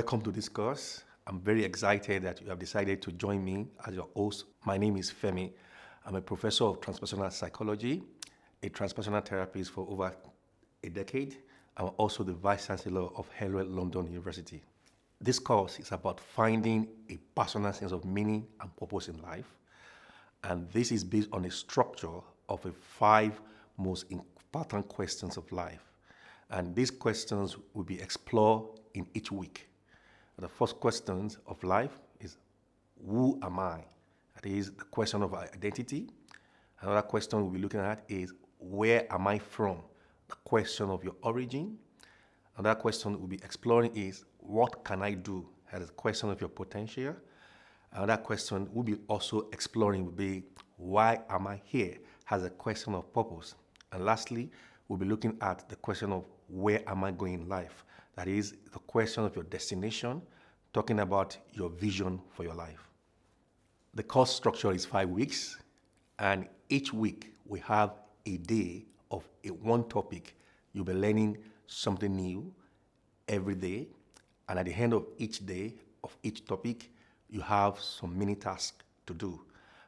Welcome to this course. I'm very excited that you have decided to join me as your host. My name is Femi. I'm a professor of transpersonal psychology, a transpersonal therapist for over a decade. I'm also the Vice Chancellor of Harrow London University. This course is about finding a personal sense of meaning and purpose in life. And this is based on a structure of the 5 most important questions of life. And these questions will be explored in each week. The first question of life is, who am I? That is the question of identity. Another question we'll be looking at is, where am I from? The question of your origin. Another question we'll be exploring is, what can I do? That is the question of your potential. Another question we'll be also exploring will be, why am I here? As a question of purpose. And lastly, we'll be looking at the question of where am I going in life? That is the question of your destination, talking about your vision for your life. The course structure is 5 weeks, and each week we have a day of one topic. You'll be learning something new every day, and at the end of each day of each topic, you have some mini tasks to do.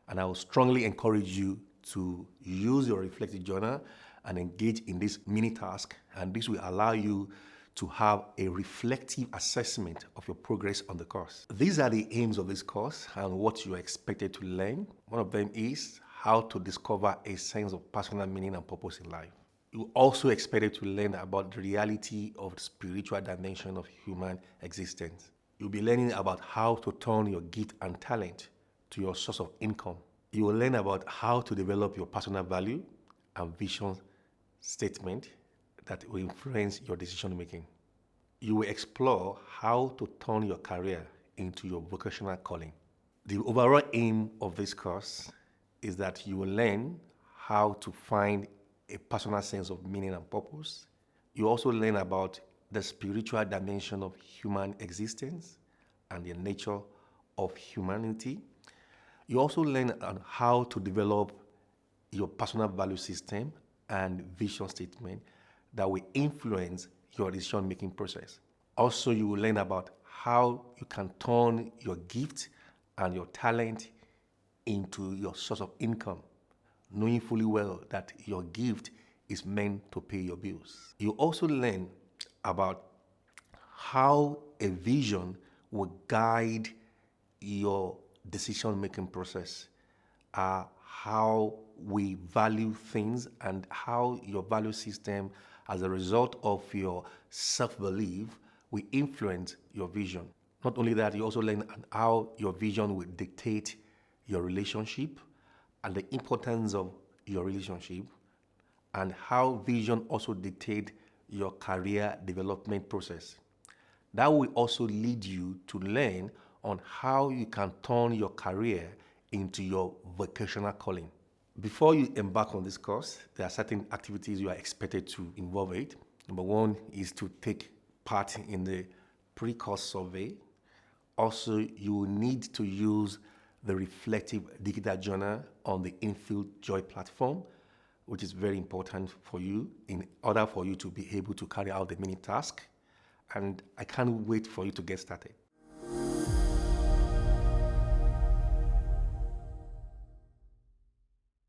And I will strongly encourage you to use your reflective journal and engage in this mini task, and this will allow you to have a reflective assessment of your progress on the course. These are the aims of this course and what you are expected to learn. One of them is how to discover a sense of personal meaning and purpose in life. You also expected to learn about the reality of the spiritual dimension of human existence. You'll be learning about how to turn your gift and talent to your source of income. You will learn about how to develop your personal value and vision statement that will influence your decision making. You will explore how to turn your career into your vocational calling. The overall aim of this course is that you will learn how to find a personal sense of meaning and purpose. You also learn about the spiritual dimension of human existence and the nature of humanity. You also learn on how to develop your personal value system and vision statement that will influence your decision-making process. Also, you will learn about how you can turn your gift and your talent into your source of income, knowing fully well that your gift is meant to pay your bills. You also learn about how a vision will guide your decision-making process, how we value things, and how your value system, as a result of your self-belief, will influence your vision. Not only that, you also learn how your vision will dictate your relationship and the importance of your relationship, and how vision also dictates your career development process. That will also lead you to learn on how you can turn your career into your vocational calling. Before you embark on this course, there are certain activities you are expected to involve in. Number 1 is to take part in the pre-course survey. Also, you will need to use the reflective digital journal on the Infijoy platform, which is very important for you in order for you to be able to carry out the mini task. And I can't wait for you to get started.